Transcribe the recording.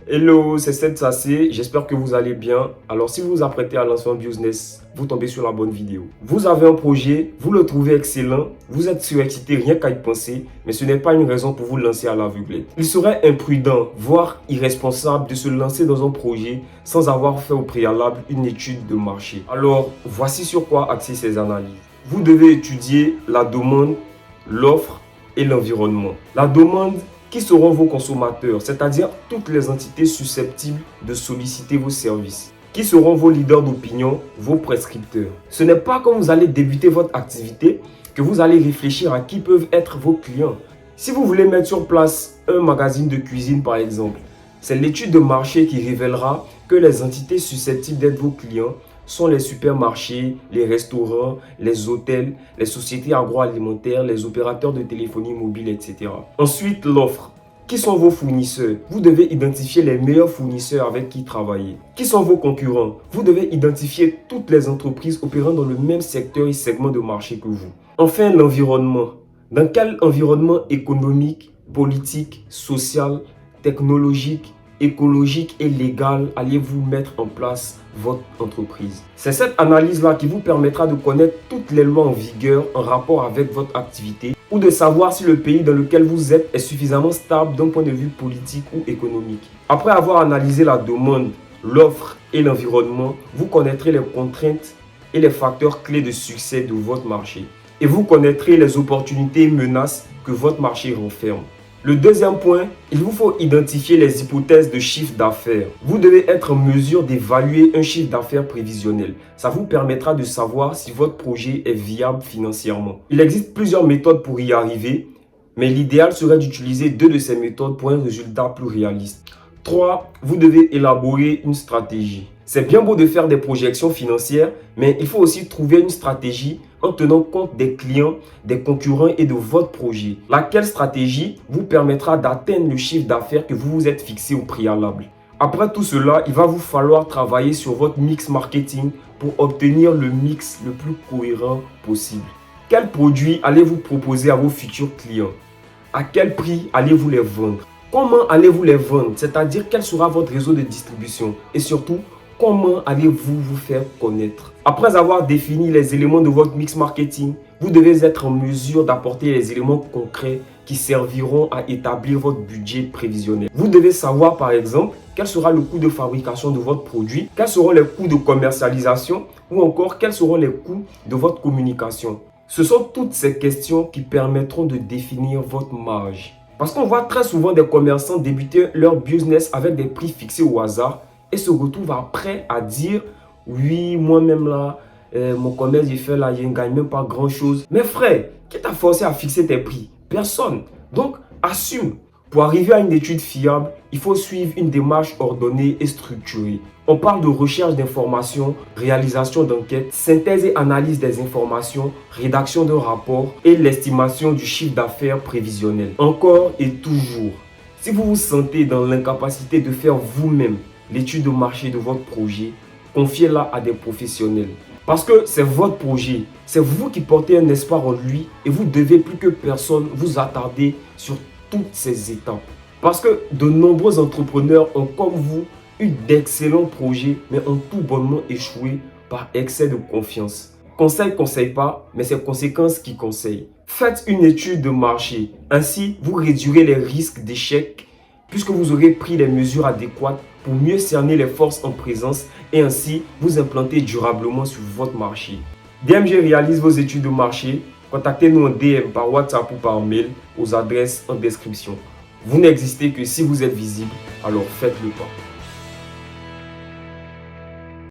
Hello, c'est Seth Sassé, j'espère que vous allez bien. Alors si vous vous apprêtez à lancer un business, vous tombez sur la bonne vidéo. Vous avez un projet, vous le trouvez excellent, vous êtes surexcité rien qu'à y penser, mais ce n'est pas une raison pour vous lancer à l'aveuglette. Il serait imprudent, voire irresponsable de se lancer dans un projet sans avoir fait au préalable une étude de marché. Alors voici sur quoi axer ces analyses. Vous devez étudier la demande, l'offre et l'environnement. La demande, qui seront vos consommateurs, c'est-à-dire toutes les entités susceptibles de solliciter vos services. Qui seront vos leaders d'opinion, vos prescripteurs. Ce n'est pas quand vous allez débuter votre activité que vous allez réfléchir à qui peuvent être vos clients. Si vous voulez mettre sur place un magazine de cuisine par exemple, c'est l'étude de marché qui révélera que les entités susceptibles d'être vos clients sont les supermarchés, les restaurants, les hôtels, les sociétés agroalimentaires, les opérateurs de téléphonie mobile, etc. Ensuite, l'offre. Qui sont vos fournisseurs? Vous devez identifier les meilleurs fournisseurs avec qui travailler. Qui sont vos concurrents? Vous devez identifier toutes les entreprises opérant dans le même secteur et segment de marché que vous. Enfin, l'environnement. Dans quel environnement économique, politique, social, technologique, écologique et légal allez-vous mettre en place votre entreprise? C'est cette analyse-là qui vous permettra de connaître toutes les lois en vigueur en rapport avec votre activité ou de savoir si le pays dans lequel vous êtes est suffisamment stable d'un point de vue politique ou économique. Après avoir analysé la demande, l'offre et l'environnement, vous connaîtrez les contraintes et les facteurs clés de succès de votre marché. Et vous connaîtrez les opportunités et menaces que votre marché renferme. Le deuxième point, il vous faut identifier les hypothèses de chiffre d'affaires. Vous devez être en mesure d'évaluer un chiffre d'affaires prévisionnel. Ça vous permettra de savoir si votre projet est viable financièrement. Il existe plusieurs méthodes pour y arriver, mais l'idéal serait d'utiliser deux de ces méthodes pour un résultat plus réaliste. 3. Vous devez élaborer une stratégie. C'est bien beau de faire des projections financières, mais il faut aussi trouver une stratégie en tenant compte des clients, des concurrents et de votre projet. Laquelle stratégie vous permettra d'atteindre le chiffre d'affaires que vous vous êtes fixé au préalable. Après tout cela, il va vous falloir travailler sur votre mix marketing pour obtenir le mix le plus cohérent possible. Quels produits allez-vous proposer à vos futurs clients? À quel prix allez-vous les vendre? Comment allez-vous les vendre? C'est-à-dire quel sera votre réseau de distribution? Et surtout, comment allez-vous vous faire connaître? Après avoir défini les éléments de votre mix marketing, vous devez être en mesure d'apporter les éléments concrets qui serviront à établir votre budget prévisionnel. Vous devez savoir par exemple quel sera le coût de fabrication de votre produit, quels seront les coûts de commercialisation ou encore quels seront les coûts de votre communication. Ce sont toutes ces questions qui permettront de définir votre marge. Parce qu'on voit très souvent des commerçants débuter leur business avec des prix fixés au hasard et se retrouvent après à dire « Oui, moi-même là, mon commerce j'ai fait là, je ne gagne même pas grand-chose. » Mais frère, qui t'a forcé à fixer tes prix? Personne. Donc, assume. Pour arriver à une étude fiable, il faut suivre une démarche ordonnée et structurée. On parle de recherche d'informations, réalisation d'enquêtes, synthèse et analyse des informations, rédaction d'un rapport et l'estimation du chiffre d'affaires prévisionnel. Encore et toujours, si vous vous sentez dans l'incapacité de faire vous-même l'étude de marché de votre projet, confiez-la à des professionnels. Parce que c'est votre projet, c'est vous qui portez un espoir en lui et vous devez plus que personne vous attarder sur toutes ces étapes. Parce que de nombreux entrepreneurs ont comme vous eu d'excellents projets mais ont tout bonnement échoué par excès de confiance. Conseille pas, mais c'est conséquences qui conseillent. Faites une étude de marché. Ainsi, vous réduirez les risques d'échec puisque vous aurez pris les mesures adéquates pour mieux cerner les forces en présence et ainsi vous implanter durablement sur votre marché. DMG réalise vos études de marché. Contactez-nous en DM par WhatsApp ou par mail aux adresses en description. Vous n'existez que si vous êtes visible, alors faites le pas.